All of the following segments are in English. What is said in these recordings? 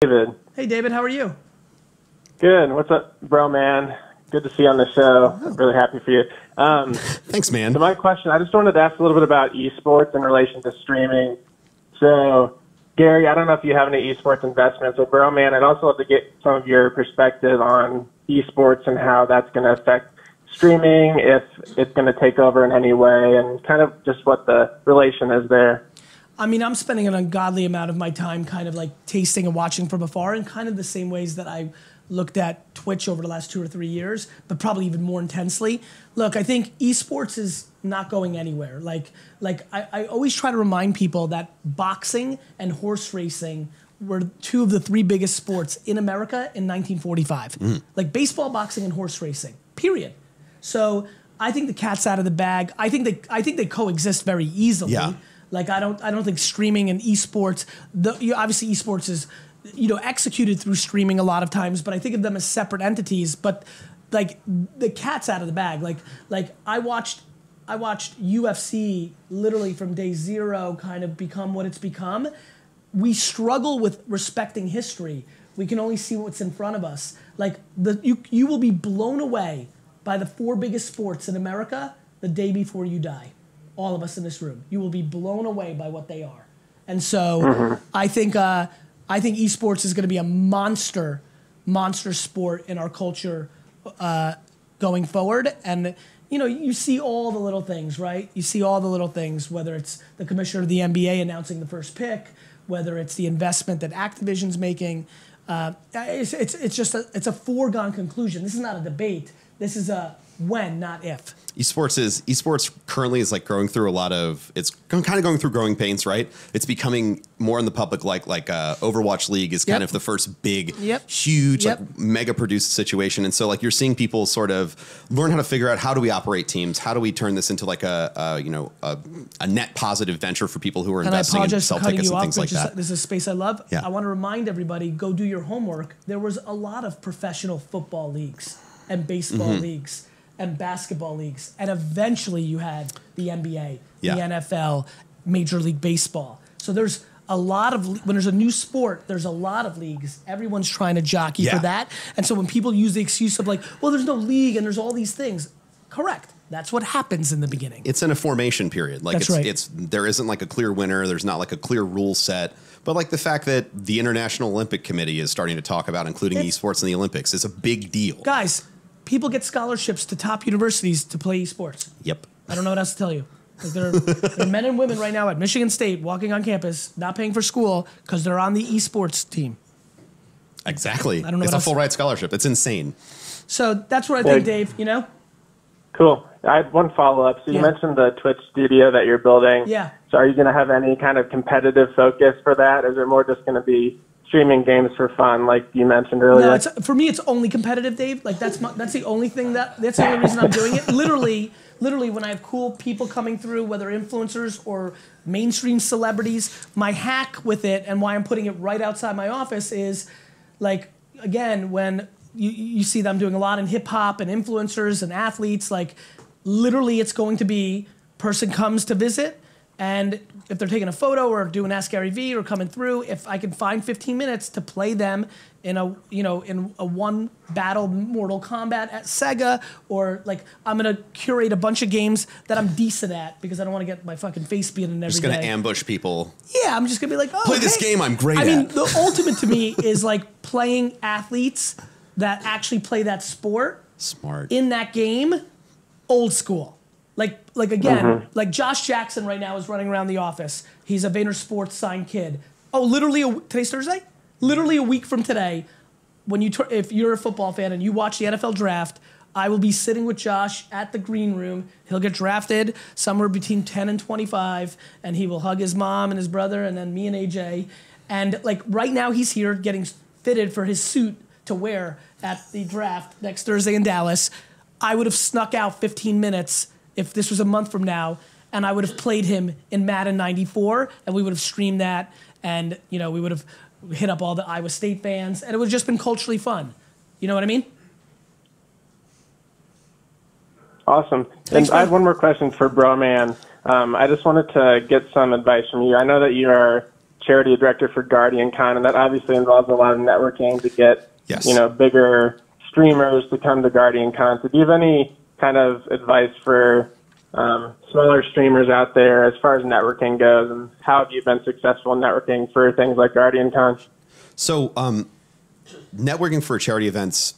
David. Hey, David, how are you? Good. What's up, bro, man? Good to see you on the show. I'm really happy for you. Thanks, man. So my question, I just wanted to ask a little bit about eSports in relation to streaming. So, Gary, I don't know if you have any eSports investments, but bro, man, I'd also love to get some of your perspective on eSports and how that's going to affect streaming, if it's going to take over in any way, and kind of just what the relation is there. I mean, I'm spending an ungodly amount of my time kind of like tasting and watching from afar in kind of the same ways that I looked at Twitch over the last 2 or 3 years, but probably even more intensely. Look, I think esports is not going anywhere. I always try to remind people that boxing and horse racing were 2 of the 3 biggest sports in America in 1945. Like baseball, boxing, and horse racing, period. So I think the cat's out of the bag. I think they coexist very easily. Yeah. Like I don't think streaming and esports. Obviously, esports is executed through streaming a lot of times, but I think of them as separate entities. But like the cat's out of the bag. Like I watched UFC literally from day 0 kind of become what it's become. We struggle with respecting history. We can only see what's in front of us. Like you will be blown away by the 4 biggest sports in America the day before you die. All of us in this room, you will be blown away by what they are. And so I think esports is going to be a monster sport in our culture going forward. And you see all the little things, right? You see all the little things, whether it's the commissioner of the NBA announcing the first pick, whether it's the investment that Activision's making. It's a foregone conclusion. This is not a debate. This is a when, not if. Esports currently is like going through it's kind of going through growing pains, right? It's becoming more in the public, like Overwatch League is kind of the first big, huge, like mega produced situation. And so like you're seeing people sort of learn how to figure out, how do we operate teams? How do we turn this into like a net positive venture for people who are investing and sell tickets and things like that? This is a space I love. Yeah. I want to remind everybody, go do your homework. There was a lot of professional football leagues and baseball leagues and basketball leagues. And eventually you had the NBA, the NFL, Major League Baseball. So there's a lot of, when there's a new sport, there's a lot of leagues. Everyone's trying to jockey for that. And so when people use the excuse of like, well, there's no league and there's all these things, correct. That's what happens in the beginning. It's in a formation period. Like there isn't like a clear winner. There's not like a clear rule set. But like the fact that the International Olympic Committee is starting to talk about including esports in the Olympics is a big deal. Guys, people get scholarships to top universities to play esports. Yep. I don't know what else to tell you. Like there are men and women right now at Michigan State walking on campus, not paying for school because they're on the esports team. Exactly. I don't know. It's a full ride scholarship. It's insane. So that's what I think, Dave. Cool. I had one follow-up. So you mentioned the Twitch studio that you're building. Yeah. So are you going to have any kind of competitive focus for that? Is it more just going to be streaming games for fun, like you mentioned earlier? No, for me, it's only competitive, Dave. Like that's the only thing that's the only reason I'm doing it. Literally, when I have cool people coming through, whether influencers or mainstream celebrities, my hack with it and why I'm putting it right outside my office is, like, again, when you see them doing a lot in hip hop and influencers and athletes, like literally, it's going to be person comes to visit. And if they're taking a photo or doing Ask Gary V or coming through, if I can find 15 minutes to play them in a one battle Mortal Kombat at Sega, or like I'm gonna curate a bunch of games that I'm decent at because I don't want to get my fucking face beaten every day. Just gonna ambush people. Yeah, I'm just gonna be like, oh, play this game I'm great at. I mean, the ultimate to me is like playing athletes that actually play that sport. Smart. In that game, old school. Like again, like Josh Jackson right now is running around the office. He's a VaynerSports signed kid. Oh, literally, today's Thursday? Literally a week from today, if you're a football fan and you watch the NFL draft, I will be sitting with Josh at the green room. He'll get drafted somewhere between 10 and 25, and he will hug his mom and his brother and then me and AJ. And like right now he's here getting fitted for his suit to wear at the draft next Thursday in Dallas. I would have snuck out 15 minutes if this was a month from now, and I would have played him in Madden 94, and we would have streamed that, and we would have hit up all the Iowa State fans, and it would have just been culturally fun. You know what I mean? Awesome. Thanks, and I have one more question for Bro Man. I just wanted to get some advice from you. I know that you are charity director for Guardian Con, and that obviously involves a lot of networking to get, bigger streamers to come to Guardian Con. So do you have any kind of advice for smaller streamers out there as far as networking goes, and how have you been successful in networking for things like Guardian Con? So networking for charity events,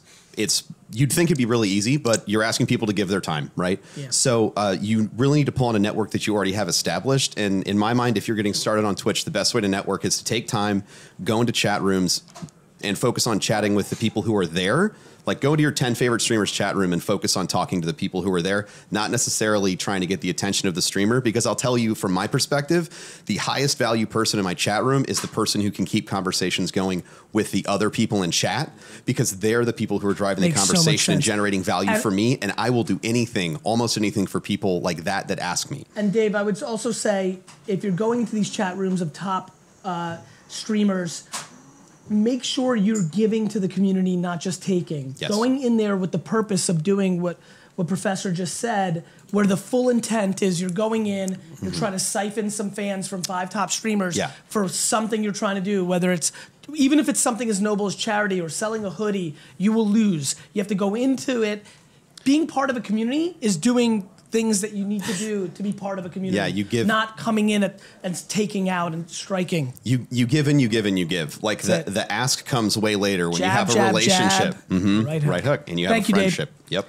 you'd think it'd be really easy, but you're asking people to give their time, right? Yeah. So you really need to pull on a network that you already have established. And in my mind, if you're getting started on Twitch, the best way to network is to take time, go into chat rooms, and focus on chatting with the people who are there. Like, go to your 10 favorite streamers chat room and focus on talking to the people who are there, not necessarily trying to get the attention of the streamer. Because I'll tell you, from my perspective, the highest value person in my chat room is the person who can keep conversations going with the other people in chat, because they're the people who are driving the conversation and generating value for me. And I will do anything, almost anything, for people like that ask me. And Dave, I would also say, if you're going to these chat rooms of top streamers, make sure you're giving to the community, not just taking. Yes. Going in there with the purpose of doing what Professor just said, where the full intent is you're going in, you're trying to siphon some fans from 5 top streamers for something you're trying to do, whether it's, even if it's something as noble as charity or selling a hoodie, you will lose. You have to go into it. Being part of a community is doing things that you need to do to be part of a community. Yeah, you give. Not coming in and taking out and striking. You give and you give and you give. Like the ask comes way later when you have a relationship. Right hook. And you have a friendship. Yep.